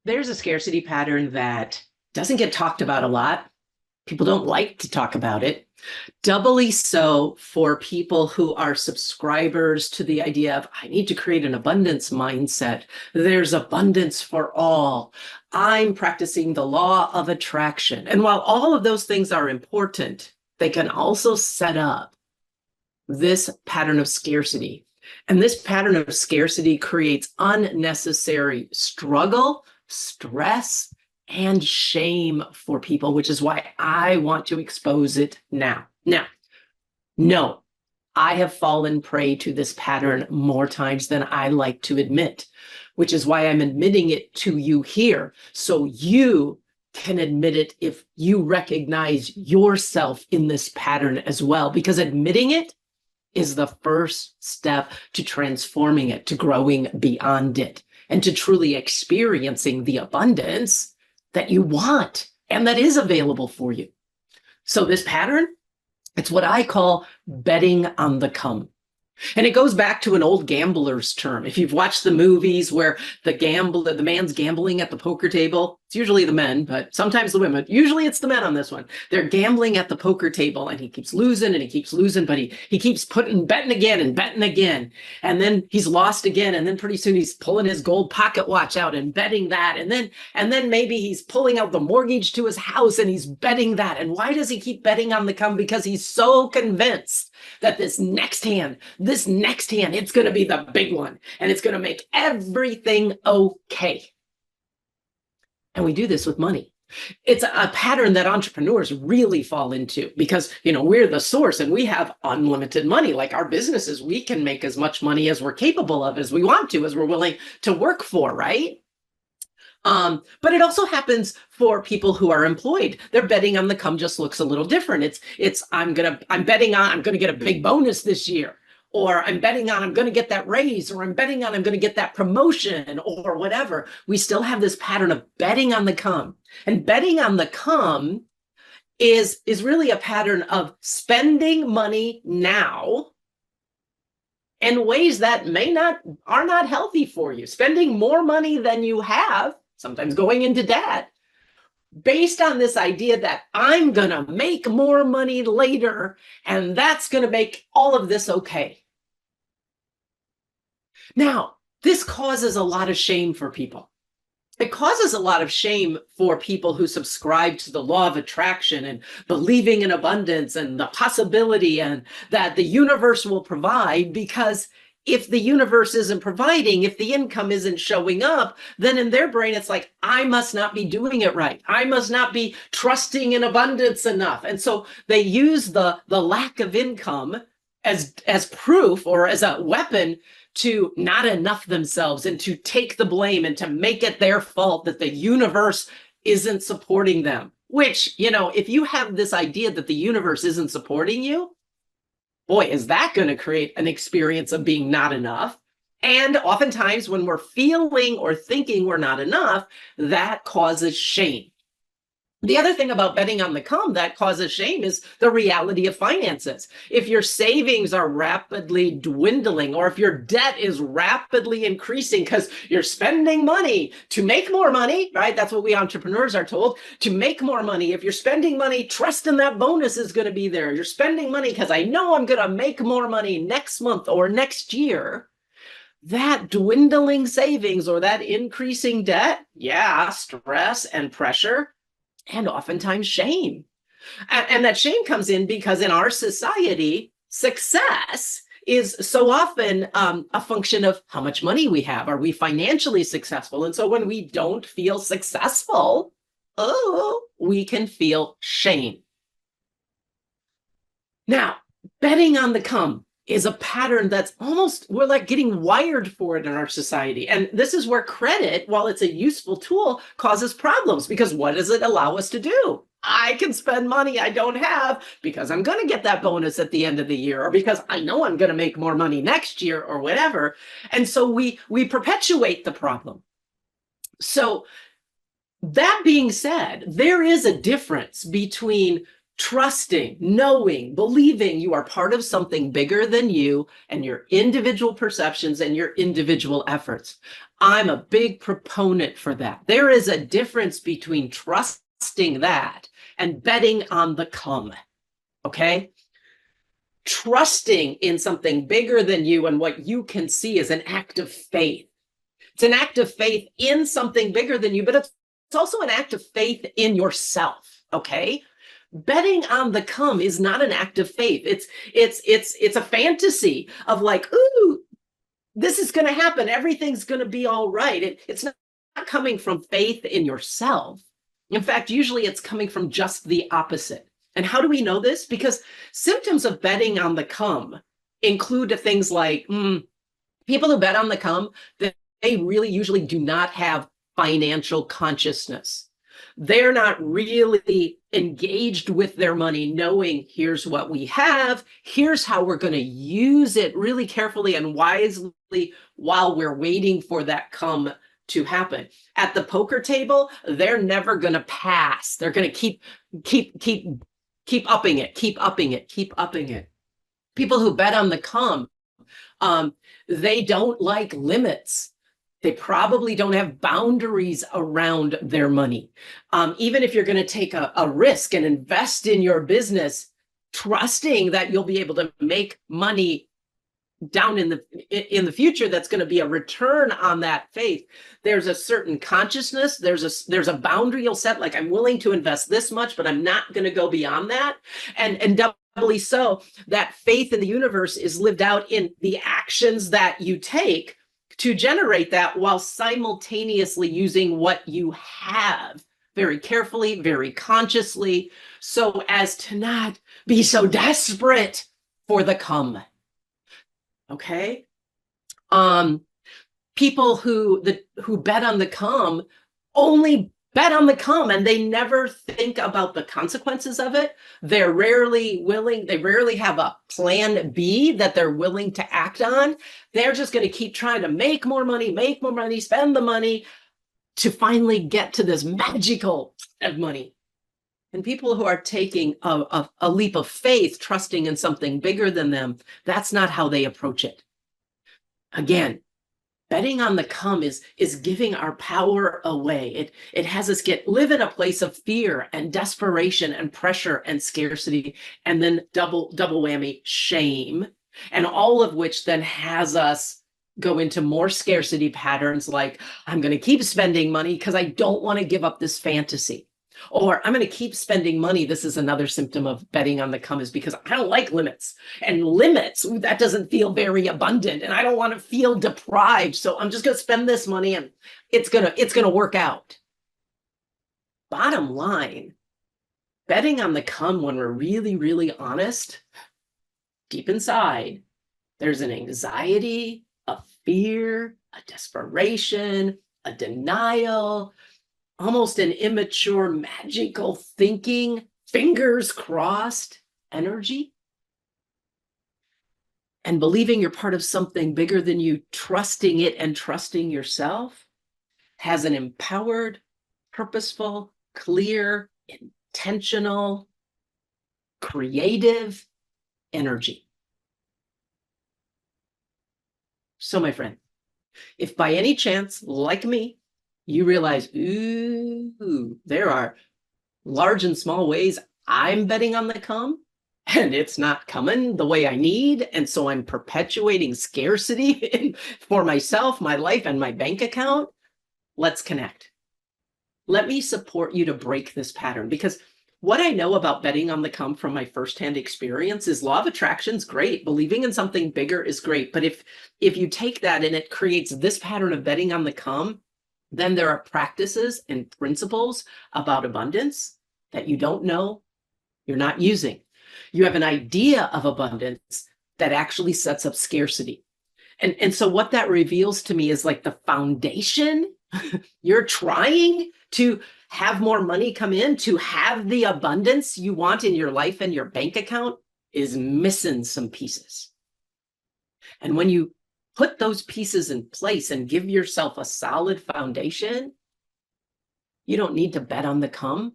There's a scarcity pattern that doesn't get talked about a lot. People don't like to talk about it. Doubly so for people who are subscribers to the idea of, I need to create an abundance mindset. There's abundance for all. I'm practicing the law of attraction. And while all of those things are important, they can also set up this pattern of scarcity. And this pattern of scarcity creates unnecessary struggle, stress, and shame for people, which is why I want to expose it now. Now, no, I have fallen prey to this pattern more times than I like to admit, which is why I'm admitting it to you here, so you can admit it if you recognize yourself in this pattern as well, because admitting it is the first step to transforming it, to growing beyond it, and to truly experiencing the abundance that you want and that is available for you. So this pattern, it's what I call betting on the come. And it goes back to an old gambler's term. If you've watched the movies where the man's gambling at the poker table, it's usually the men, but sometimes the women. Usually it's the men on this one. They're gambling at the poker table and he keeps losing and he keeps losing, but he keeps betting again and betting again. And then he's lost again. And then pretty soon he's pulling his gold pocket watch out and betting that. And then maybe he's pulling out the mortgage to his house and he's betting that. And why does he keep betting on the come? Because he's so convinced that this next hand, it's going to be the big one and it's going to make everything okay. And we do this with money. It's a pattern that entrepreneurs really fall into because, we're the source and we have unlimited money. Like our businesses, we can make as much money as we're capable of, as we want to, as we're willing to work for, right? But it also happens for people who are employed. Their betting on the come just looks a little different. I'm betting on I'm gonna get a big bonus this year, or I'm betting on I'm gonna get that raise, or I'm betting on I'm gonna get that promotion, or whatever. We still have this pattern of betting on the come. And betting on the come is really a pattern of spending money now in ways that are not healthy for you. Spending more money than you have, sometimes going into debt, based on this idea that I'm going to make more money later, and that's going to make all of this okay. Now, this causes a lot of shame for people. It causes a lot of shame for people who subscribe to the law of attraction and believing in abundance and the possibility and that the universe will provide, because if the universe isn't providing, if the income isn't showing up, then in their brain, it's like, I must not be doing it right. I must not be trusting in abundance enough. And so they use the lack of income as proof or as a weapon to not enough themselves and to take the blame and to make it their fault that the universe isn't supporting them. Which, if you have this idea that the universe isn't supporting you, boy, is that going to create an experience of being not enough. And oftentimes when we're feeling or thinking we're not enough, that causes shame. The other thing about betting on the come that causes shame is the reality of finances. If your savings are rapidly dwindling, or if your debt is rapidly increasing because you're spending money to make more money, right? That's what we entrepreneurs are told, to make more money. If you're spending money, trusting that bonus is going to be there. You're spending money because I know I'm going to make more money next month or next year. That dwindling savings or that increasing debt, stress and pressure, and oftentimes shame. And that shame comes in because in our society, success is so often a function of how much money we have. Are we financially successful? And so when we don't feel successful, we can feel shame. Now, betting on the come is a pattern that's we're like getting wired for it in our society. And this is where credit, while it's a useful tool, causes problems, because what does it allow us to do? I can spend money I don't have because I'm going to get that bonus at the end of the year, or because I know I'm going to make more money next year, or whatever. And so we perpetuate the problem. So that being said, there is a difference between Trusting, knowing, believing you are part of something bigger than you and your individual perceptions and your individual efforts. I'm a big proponent for that. There is a difference between trusting that and betting on the come. Okay? Trusting in something bigger than you and what you can see is an act of faith. It's an act of faith in something bigger than you, but it's also an act of faith in yourself. Okay? Betting on the come is not an act of faith. It's a fantasy of like, ooh, this is going to happen. Everything's going to be all right. It's not coming from faith in yourself. In fact, usually it's coming from just the opposite. And how do we know this? Because symptoms of betting on the come include things like people who bet on the come, they really usually do not have financial consciousness. They're not really engaged with their money, knowing here's what we have, here's how we're going to use it really carefully and wisely while we're waiting for that come to happen. At the poker table, they're never going to pass. They're going to keep upping it. People who bet on the come, they don't like limits. They probably don't have boundaries around their money. Even if you're going to take a risk and invest in your business, trusting that you'll be able to make money down in the future, that's going to be a return on that faith. There's a certain consciousness. There's a boundary you'll set, like I'm willing to invest this much, but I'm not going to go beyond that. And doubly so, that faith in the universe is lived out in the actions that you take to generate that, while simultaneously using what you have very carefully, very consciously, so as to not be so desperate for the come. Okay? People who bet on the come only bet on the come, and they never think about the consequences of it. They rarely have a plan B that they're willing to act on. They're just going to keep trying to make more money, spend the money to finally get to this magical of money. And people who are taking a leap of faith, trusting in something bigger than them, that's not how they approach it. Again, betting on the come is giving our power away. It has us live in a place of fear and desperation and pressure and scarcity, and then double whammy, shame, and all of which then has us go into more scarcity patterns, like I'm going to keep spending money because I don't want to give up this fantasy. Or I'm going to keep spending money. This is another symptom of betting on the come, is because I don't like limits. And limits, that doesn't feel very abundant. And I don't want to feel deprived. So I'm just going to spend this money and it's going to work out. Bottom line, betting on the come, when we're really, really honest, deep inside, there's an anxiety, a fear, a desperation, a denial, almost an immature, magical thinking, fingers crossed energy. And believing you're part of something bigger than you, trusting it and trusting yourself, has an empowered, purposeful, clear, intentional, creative energy. So, my friend, if by any chance, like me, you realize, ooh, there are large and small ways I'm betting on the come, and it's not coming the way I need, and so I'm perpetuating scarcity for myself, my life, and my bank account, let's connect. Let me support you to break this pattern, because what I know about betting on the come from my firsthand experience is law of attraction is great. Believing in something bigger is great. But if you take that and it creates this pattern of betting on the come, then there are practices and principles about abundance that you don't know, you're not using. You have an idea of abundance that actually sets up scarcity. And so what that reveals to me is like the foundation. You're trying to have more money come in, to have the abundance you want in your life and your bank account, is missing some pieces. And when you put those pieces in place and give yourself a solid foundation, you don't need to bet on the come,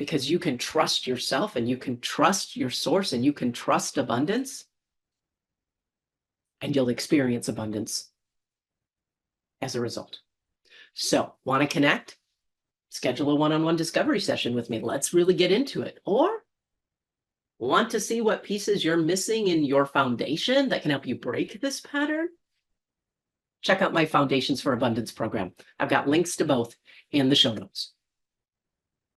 because you can trust yourself and you can trust your source and you can trust abundance, and you'll experience abundance as a result. So, want to connect? Schedule a one-on-one discovery session with me. Let's really get into it. Or want to see what pieces you're missing in your foundation that can help you break this pattern? Check out my Foundations for Abundance program. I've got links to both in the show notes.